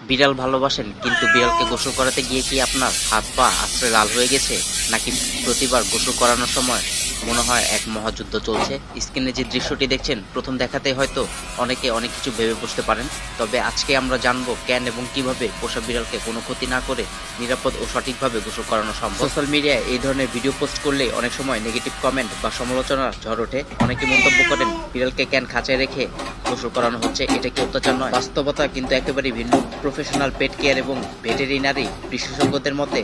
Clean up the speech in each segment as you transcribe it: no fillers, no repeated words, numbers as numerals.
বিড়াল ভালোবাসেন, কিন্তু বিড়ালকে গোসল করাতে গিয়ে কি আপনার হাত পা আছড়ে লাল হয়ে গেছে? নাকি প্রতিবার গোসল করানোর সময় মনে হয় এক মহাযুদ্ধ চলছে? স্ক্রিনে যে দৃশ্যটি দেখছেন, প্রথম দেখাতেই হয়তো অনেকে অনেক কিছু ভেবে বসতে পারেন। তবে আজকে আমরা জানবো কেন এবং কিভাবে পোষা বিড়ালকে কোনো ক্ষতি না করে নিরাপদ ও সঠিকভাবে গোসল করানো সম্ভব। সোশ্যাল মিডিয়ায় এই ধরনের ভিডিও পোস্ট করলে অনেক সময় নেগেটিভ কমেন্ট বা সমালোচনার ঝড় ওঠে। অনেকে মন্তব্য করেন, বিড়ালকে কেন খাঁচায় রেখে গোসল করানো হচ্ছে, এটা কি অত্যাচার নয়? বাস্তবতা কিন্তু একেবারেই ভিন্ন। প্রফেশনাল পেট কেয়ার এবং ভেটেরিনারি বিশেষজ্ঞদের মতে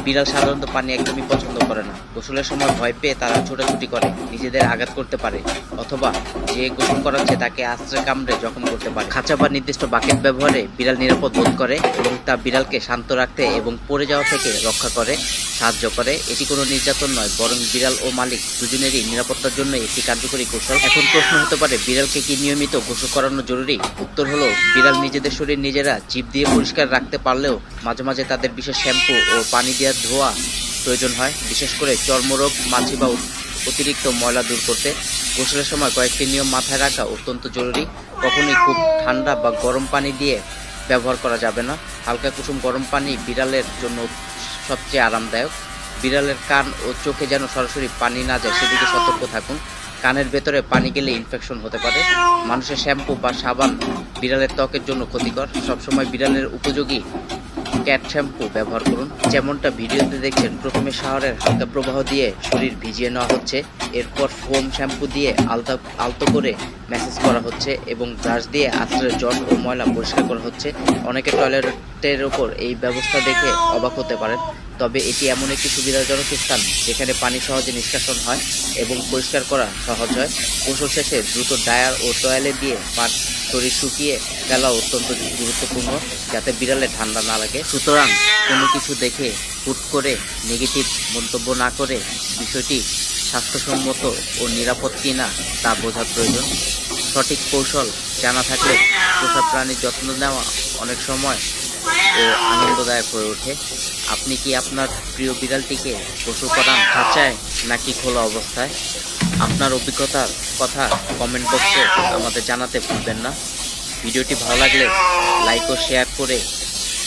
বিড়াল সাধারণত পানি একদমই পছন্দ করে না। গোসলের সময় ভয় পেয়ে তারা ছোটাছুটি করে, নিজেদের আঘাত করতে পারে, অথবা যে গোসল করাচ্ছে তাকে আশ্রয় কামড়ে জখম করতে পারে। খাঁচা বা নির্দিষ্ট বাকেট ব্যবহারে বিড়াল নিরাপদ বোধ করে এবং তা বিড়ালকে শান্ত রাখতে এবং পড়ে যাওয়া থেকে রক্ষা করে সাহায্য করে। এটি কোনো নির্যাতন নয়, বরং বিড়াল ও মালিক দুজনেরই নিরাপত্তার জন্য একটি কার্যকরী কৌশল। এখন প্রশ্ন হতে পারে, বিড়ালকে কি নিয়মিত গোসল করানো জরুরি? উত্তর হলো, বিড়াল নিজেদের শরীর নিজেরা জিভ দিয়ে পরিষ্কার রাখতে পারলেও মাঝে মাঝে তাদের বিশেষ শ্যাম্পু ও পানি দিয়ে ধোয়া প্রয়োজন হয়, বিশেষ করে চর্মরোগ, মাছি বা অতিরিক্ত ময়লা দূর করতে। গোসলের সময় কয়েকটি নিয়ম মাথায় রাখা অত্যন্ত জরুরি। কখনোই খুব ঠান্ডা বা গরম পানি দিয়ে ব্যবহার করা যাবে না। হালকা কুসুম গরম পানি বিড়ালের জন্য সবচেয়ে আরামদায়ক। বিড়ালের কান ও চোখে যেন সরাসরি পানি না যায় সেদিকে সতর্ক থাকুন। কানের ভেতরে পানি গেলে ইনফেকশন হতে পারে। মানুষের শ্যাম্পু বা সাবান বিড়ালের ত্বকের জন্য ক্ষতিকর। সবসময় বিড়ালের উপযোগী ক্যাট শ্যাম্পু ব্যবহার করুন। যেমনটা ভিডিওতে দেখছেন, প্রথমে শাওয়ারের হালকা প্রবাহ দিয়ে শরীর ভিজিয়ে নেওয়া হচ্ছে, এরপর ফোম শ্যাম্পু দিয়ে আলতো করে ম্যাসেজ করা হচ্ছে এবং ব্রাশ দিয়ে আশ্রয়ের জট ও ময়লা পরিষ্কার করা হচ্ছে। অনেকে টয়লেটের ওপর এই ব্যবস্থা দেখে অবাক হতে পারেন, তবে এটি এমন একটি সুবিধাজনক স্থান যেখানে পানি সহজে নিষ্কাশন হয় এবং পরিষ্কার করা সহজ হয়। গোসল শেষে দ্রুত ড্রায়ার ও টয়লে দিয়ে শরীর শুকিয়ে ফেলা অত্যন্ত গুরুত্বপূর্ণ, যাতে বিড়ালে ঠান্ডা না লাগে। সুতরাং কোনো কিছু দেখে হুট করে নেগেটিভ মন্তব্য না করে বিষয়টি স্বাস্থ্যসম্মত ও নিরাপদ কিনা তা বোঝার প্রয়োজন। সঠিক কৌশল জানা থাকলে পোষা প্রাণীর যত্ন নেওয়া অনেক সময় ও আনন্দদায়ক হয়ে ওঠে। আপনি কি আপনার প্রিয় বিড়ালটিকে গোসল করান খাঁচায় নাকি খোলা অবস্থায়? আপনার অভিজ্ঞতার কথা কমেন্ট বক্সে আমাদের জানাতে ভুলবেন না। ভিডিওটি ভালো লাগলে লাইক ও শেয়ার করে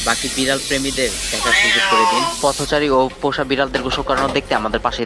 বাকি বিড়াল প্রেমীদের দেখার সুযোগ করে দিন। পথচারী ও পোষা বিড়ালদের গোসল করানো দেখতে আমাদের পাশে